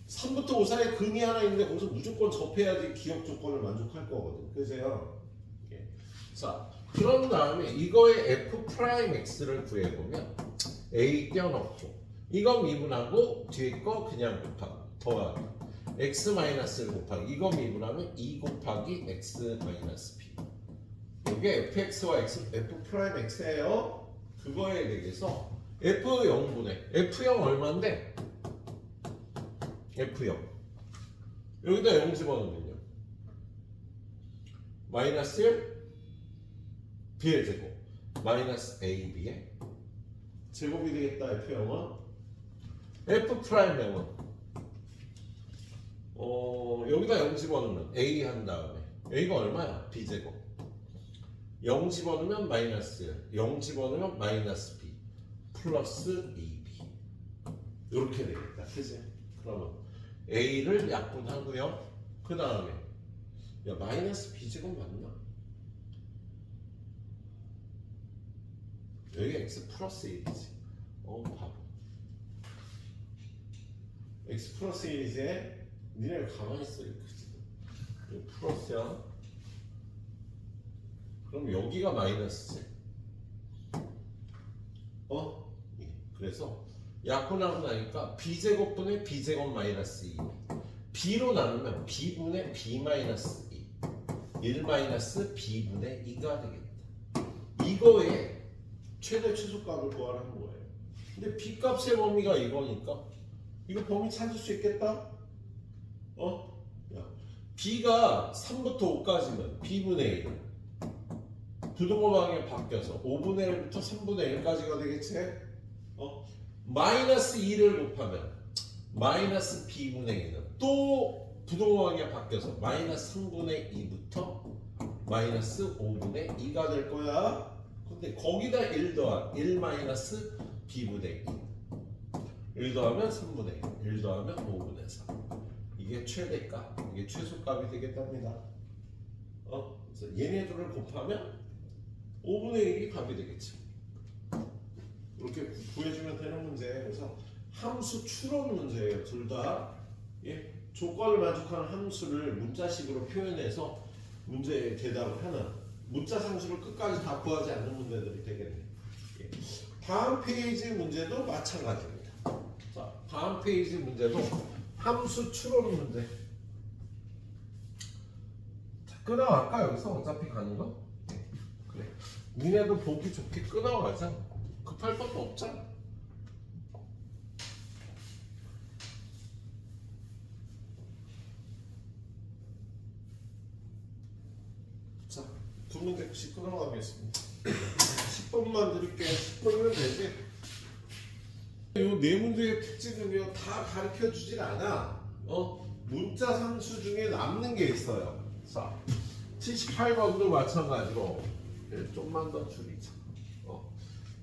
3부터 5 사이에 근이 하나 있는데 거기서 무조건 접해야지 기억 조건을 만족할 거거든. 그죠? 자, 그런 다음에 이거의 f 프라임 x를 구해보면 a 떼어넣고 이거 미분하고 뒤에 거 그냥 더하기 x 마이너스 1 곱하기 이거 미분하면 2 곱하기 x 마이너스 b. 이게 fx와 f 프라임 x예요. 그거에 대해서 f0분의 f0 얼마인데? f0 여기다 0 집어넣으면요 마이너스 1 b의 제곱 마이너스 ab의 제곱이 되겠다. f0은 f 프라임 0은 여기다 0 집어넣으면 a 한 다음에 a가 얼마야? b 제곱 0 집어넣으면 마이너스 0 집어넣으면 마이너스 b 플러스 2b 이렇게 되겠다. 그치? 그러면 a를 약분하고요. 그 다음에 야 마이너스 b 제곱 맞나? 여기 x 플러스 1이지. 바보. x 플러스 1이지. 니네 가만히 있어. 이거 플러스야. 그럼 여기가 마이너스지. 그래서 약분하고 나니까 b제곱분의 b제곱 마이너스 2 b로 나누면 b분의 b 마이너스 2 1 마이너스 b분의 2가 되겠다. 이거에 최대 최소값을 구하라는 거예요. 근데 b값의 범위가 이거니까 이거 범위 찾을 수 있겠다? 야, b가 3부터 5까지면 b분의 1 부동호방에 바뀌어서 5분의 1부터 3분의 1까지가 되겠지? 마이너스 2를 곱하면 마이너스 b분의 2는 또 부동호방에 바뀌어서 마이너스 3분의 2부터 마이너스 5분의 2가 될 거야. 근데 거기다 1 더한 1 마이너스 b분의 2 1 더하면 3분의 1 1 더하면 5분의 3 이게 최대값 이게 최소값이 되겠답니다. 그래서 얘네들을 곱하면 5분의 1이 값이 되겠지. 이렇게 구해주면 되는 문제예요. 그래서 함수 추론 문제예요. 둘 다 조건을 만족하는 함수를 문자식으로 표현해서 문제에 대답을 하는 문자 상수를 끝까지 다 구하지 않는 문제들이 되겠네요. 예. 다음 페이지 문제도 마찬가지입니다. 자, 다음 페이지 문제도 함수 추론 문제. 자, 끊어갈까 여기서 어차피 가는 거? 네. 그래. 니네도 보기 좋게 끊어가자. 급할 것도 없잖아. 자, 두 문제씩 끊어가겠습니다. 10번만 드릴게요. 10번이면 되지. 이 네 문제의 특징은요, 다 가르쳐 주질 않아. 문자 상수 중에 남는 게 있어요. 자, 78번도 마찬가지로 좀만 더 줄이자.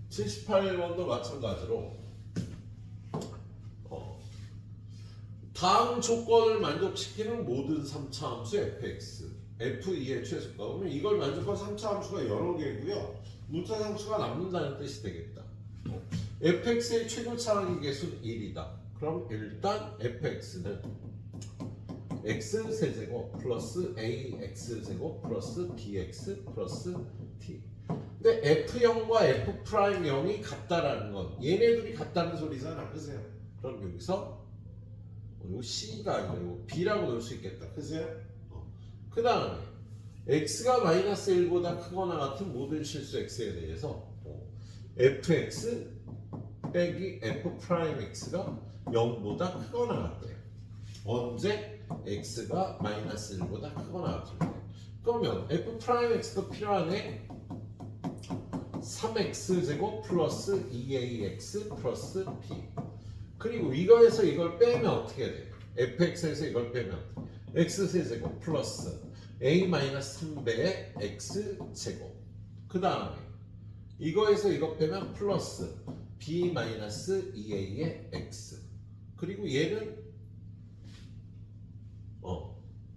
78번도 마찬가지로 다음 조건을 만족시키는 모든 3차 함수 fx, f2의 최소가. 그러면 이걸 만족한 3차 함수가 여러 개고요. 문자 상수가 남는다는 뜻이 되겠다. fx의 최고 차항의 개수는 1이다. 그럼 일단 fx는 x 세제곱 플러스 ax 제곱 플러스 bx 플러스 t. 근데 f0과 f'0이 같다라는 건 얘네들이 같다는 소리잖아. 그죠? 그럼 여기서 요 c가 아니고 요 b라고 넣을 수 있겠다. 그죠? 그 다음에 x가 마이너스 1보다 크거나 같은 모든 실수 x에 대해서 fx 빼기 f'x가 0보다 크거나 같대요. 언제? x가 마이너스 1보다 크거나 같을 때. 그러면 f'x도 필요하네. 3x 제곱 플러스 2ax 플러스 b. 그리고 이거에서 이걸 빼면 어떻게 돼? fx에서 이걸 빼면 x 세제곱 플러스 a 마이너스 3배의 x 제곱. 그 다음에 이거에서 이거 빼면 플러스 b 마이너스 2a의 x. 그리고 얘는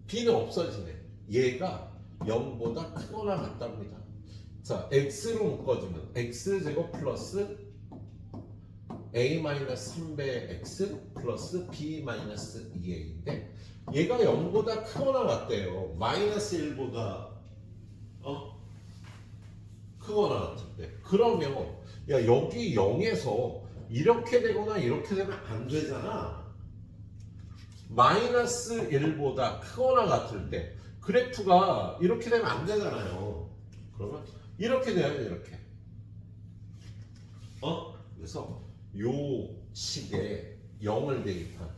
b는 없어지네. 얘가 0보다 크거나 같답니다. 자, x로 묶어주면 x제곱 플러스 a 마이너스 3배의 x 플러스 b 마이너스 2a인데 얘가 0보다 크거나 같대요. 마이너스 1보다 크거나 같을 때. 그러면 야, 여기 0에서 이렇게 되거나 이렇게 되면 안 되잖아. 마이너스 1보다 크거나 같을 때 그래프가 이렇게 되면 안 되잖아요. 그러면 이렇게 돼야죠. 이렇게. 그래서 요 식에 0을 대입한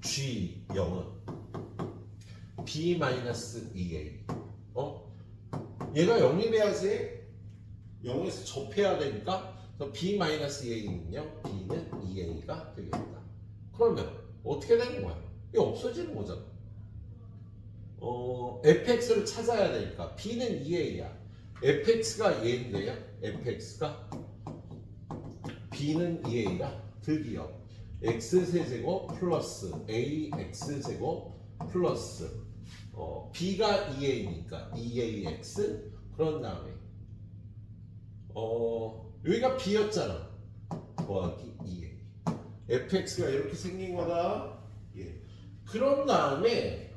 G0은 B-2A. 얘가 0이 돼야지 0에서 접해야 되니까 B-2A는요, B는 2A가 되겠다. 그러면 어떻게 되는 거야? 이게 없어지는 거잖아. fx를 찾아야 되니까 B는 2A야. fx가 얘인데요. fx가 B는 2A라 드디어 x세제곱 플러스 ax제곱 플러스 B가 2A니까 2AX. 그런 다음에 여기가 B였잖아. 더하기 2A. fx가 이렇게 생긴 거다. 예. 그런 다음에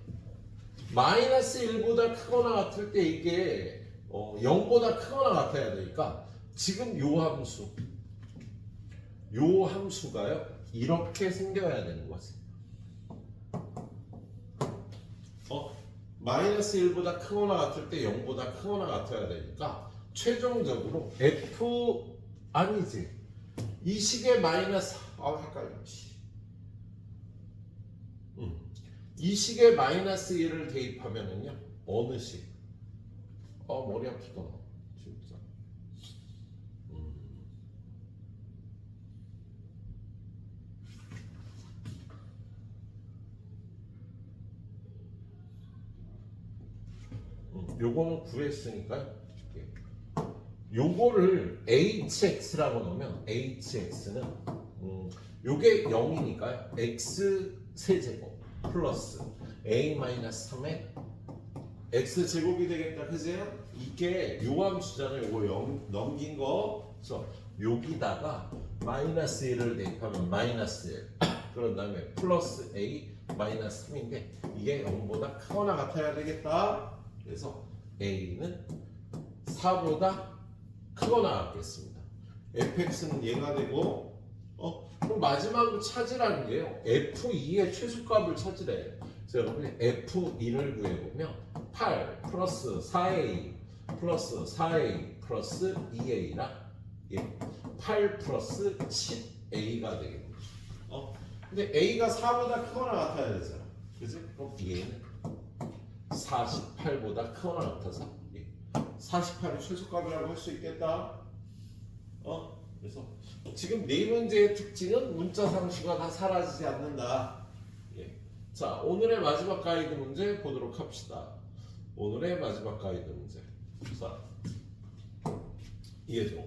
마이너스 1보다 크거나 같을 때 이게 0보다 크거나 같아야 되니까 지금 요 함수가요 이렇게 생겨야 되는 거지. 마이너스 1보다 크거나 같을 때 0보다 크거나 같아야 되니까 최종적으로 f 아니지 이 식의 마이너스 헷갈려. 이 식에 마이너스 1을 대입하면은요 어느 식? 머리 아프다 진짜. 요거는 구했으니까요. 요거를 hx라고 넣으면 hx는 요게 0이니까요. x 세제곱 플러스 a-3의 x제곱이 되겠다. 그죠? 이게 요 함수잖아요. 요거 0 넘긴 거. 그래서 여기다가 마이너스 1을 대입하면 마이너스 1 그런 다음에 플러스 a 마이너스 3인데 이게 0보다 크거나 같아야 되겠다. 그래서 a는 4보다 크거나 같겠습니다. fx는 얘가 되고 그럼 마지막으로 찾으라는 게요. f2의 최소값을 찾으래요. 그래서 여러분이 f2를 구해보면 8 플러스 4a 플러스 4a 플러스 2a라 8 플러스 10a가 되겠네요. 근데 a가 4보다 크거나 같아야 되잖아. 그지? 그럼 a는 48보다 크거나 같아서 48이 최소값이라고 할 수 있겠다. 그래서 지금 네 문제의 특징은 문자 상수가 다 사라지지 않는다. 자, 오늘의 마지막 가이드 문제 보도록 합시다. 오늘의 마지막 가이드 문제. 자, 이해죠?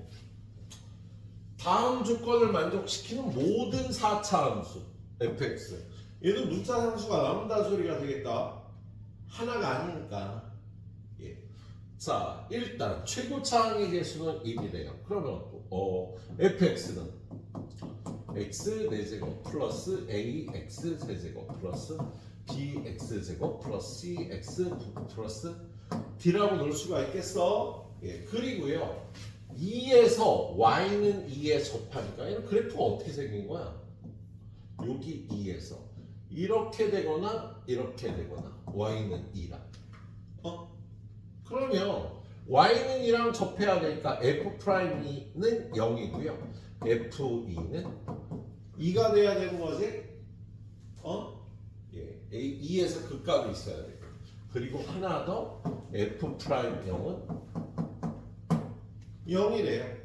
다음 조건을 만족시키는 모든 4차 함수 fx. 얘는 문자 상수가 남다 소리가 되겠다. 하나가 아니니까. 자, 일단 최고차항의 개수는 1이래요. 그러면 fx는 x 4제곱 플러스 ax 세제곱 플러스 bx 제곱 플러스 cx 플러스 d라고 넣을 수가 있겠어? 그리고요 2에서 y는 2에 접하니까 얘는 그래프가 어떻게 생긴 거야? 여기 2에서 이렇게 되거나 이렇게 되거나 y는 2라. 그러면 y는 2랑 접해야 되니까 f'는 0이고요. f2는 2가 돼야 되는 거지? 2에서 극값이 있어야 돼요. 그리고 하나 더 f'0은 0이래요.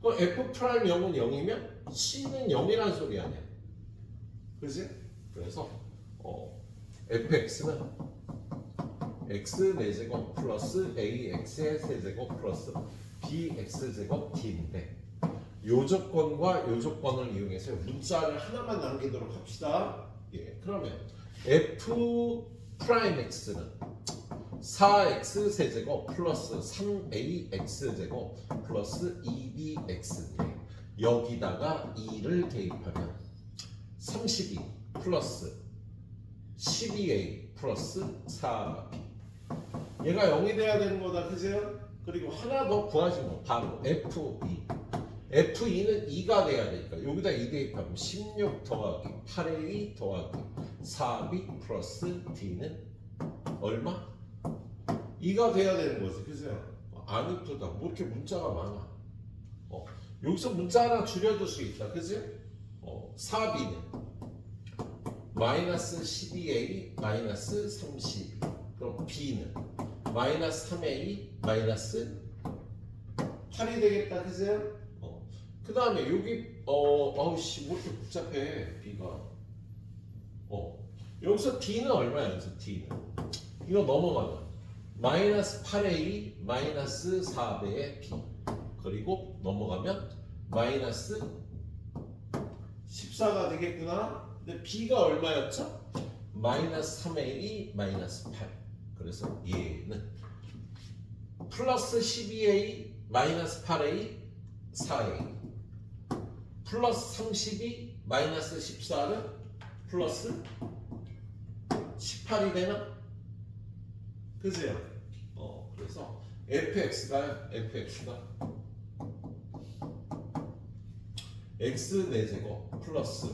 그럼 f'0은 0이면 c는 0이란 소리 아니야. 그지? 그래서 fx는 x 4제곱 플러스 ax의 세제곱 플러스 bx제곱 d인데 요 조건과 요 조건을 이용해서 문자를 하나만 남기도록 합시다. 그러면 f'x는 4x 세제곱 플러스 3ax 제곱 플러스 2bx인데 여기다가 2를 대입하면 32 플러스 12a 플러스 4b 얘가 0이 돼야 되는 거다. 그죠? 그리고 하나 더 구하지 뭐. 바로 f2 f2는 2가 돼야 되니까 여기다 2 대입하면 16 더하기 8a 더하기 4b 플러스 d는 얼마? 2가 돼야 되는 거지. 그죠? 안 이쁘다. 뭐 이렇게 문자가 많아. 여기서 문자 하나 줄여둘 수 있다. 그지? 4b는 마이너스 12a 마이너스 32 그럼 b는 마이너스 3a 마이너스 8이 되겠다. 그죠? 그 다음에 여기 아우씨 뭐 이렇게 복잡해 b가 여기서 d는 얼마야? 여기서 d는 이거 넘어가면 마이너스 8a 마이너스 4배의 b 그리고 넘어가면 마이너스 14가 되겠구나. 근데 b가 얼마였죠? 마이너스 3a 마이너스 8 그래서 얘는 플러스 12a 마이너스 8a 4a 플러스 32 마이너스 14는 플러스 18이 되나? 그죠? 그래서 fx가 x 4제곱 플러스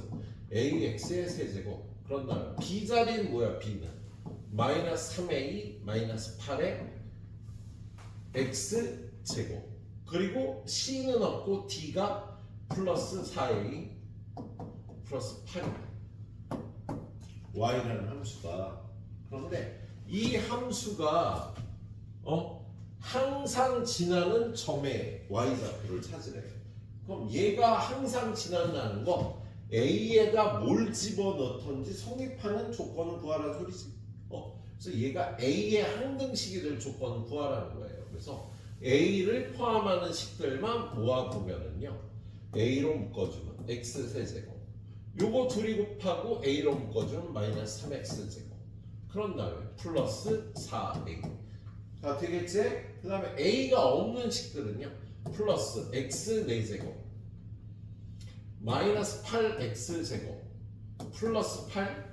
ax의 세제곱 그런 다음에 b 자리는 뭐야? b는 마이너스 3a 마이너스 8의 x 제곱 그리고 c는 없고 d가 플러스 4a 플러스 8입니다. y라는 함수가 그런데 이 함수가 항상 지나는 점의 y좌표를 찾으래요. 그럼 얘가 항상 지난다는 건 A에다 뭘 집어넣던지 성립하는 조건을 구하라는 소리지. 그래서 얘가 A의 항등식이 될 조건을 구하라는 거예요. 그래서 A를 포함하는 식들만 모아보면은요. A로 묶어주면 X 세제곱 요거 둘이 곱하고 A로 묶어주면 마이너스 3X 제곱 그런 다음에 플러스 4A가 되겠지? 그 다음에 A가 없는 식들은요. 플러스 X 4제곱 마이너스 8X 제곱 플러스 8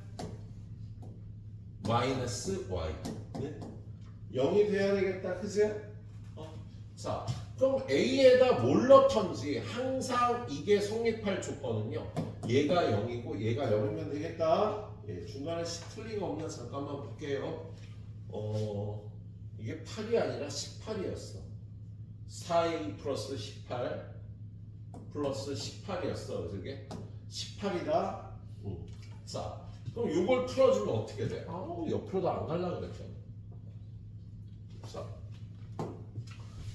마이너스 y는 0이 돼야 되겠다. 그지? 자, 그럼 A에다 뭘 넣던지 항상 이게 성립할 조건은요. 얘가 0이고 얘가 0이면 되겠다. 예, 중간에 틀린 거 없나 잠깐만 볼게요. 이게 8이 아니라 18이었어. 4A 플러스 18 플러스 18이었어. 그래서 이게 18이다. 자, 그럼 이걸 풀어주면 어떻게 돼? 옆으로도 안 가려고 그랬잖아. 자,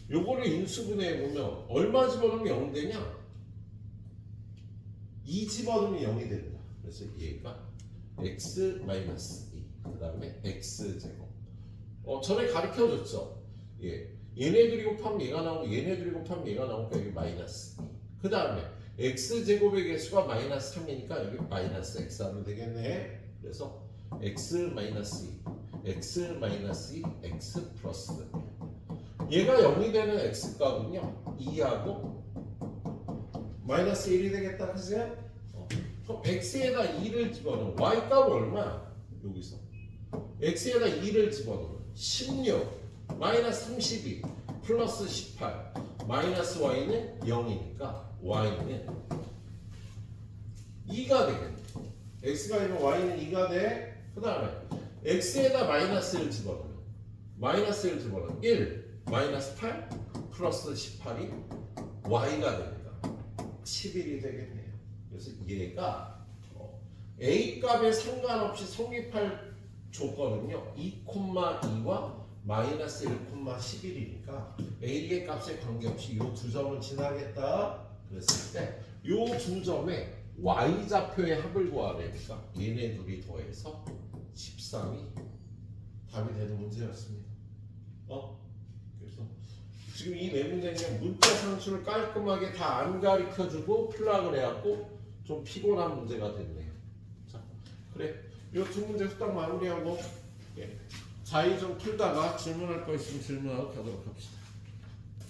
요거를 인수분해해 보면 얼마 집어넣으면 0 되냐? 2 집어넣으면 0이 된다. 그래서 얘가 x 마이너스 2, 그 다음에 x 제곱. 전에 가르쳐줬죠. 예, 얘네들이 곱하면 얘가 나오고 얘네들이 곱하면 얘가 나오니까 여기 마이너스 2. 그 다음에 x 제곱의 개수가 마이너스 3이니까 여기 마이너스 x 하면 되겠네. 그래서 x 마이너스 2, x 마이너스 2, x 플러스. 얘가 0이 되는 x 값은요 2하고 마이너스 1이 되겠다. 그지? 그럼 x에다 2를 집어넣으면 y 값은 얼마야? 여기서 x에다 2를 집어넣으면 16 마이너스 32 플러스 18 마이너스 y는 0이니까 y는 2가 되겠네. x가 되면 y는 2가 돼. 그 다음에 x에다 마이너스를 집어넣으면 마이너스를 집어넣으면 1 마이너스 8 플러스 18이 y가 되니까 11이 되겠네요. 그래서 얘가 a 값에 상관없이 성립할 조건은요 2,2와 마이너스 1,11이니까 a의 값에 관계없이 이 두 점은 지나겠다. 그랬을 때 이 두 점의 y좌표의 합을 구하려니까 얘네 둘이 더해서 13이 답이 되는 문제였습니다. 그래서 지금 이 네 문제는 문자 상수를 깔끔하게 다 안 가르쳐주고 플락을 해갖고 좀 피곤한 문제가 됐네요. 자, 그래 이 두 문제 후딱 마무리하고 자의 좀 풀다가 질문할 거 있으면 질문하고 가도록 합시다.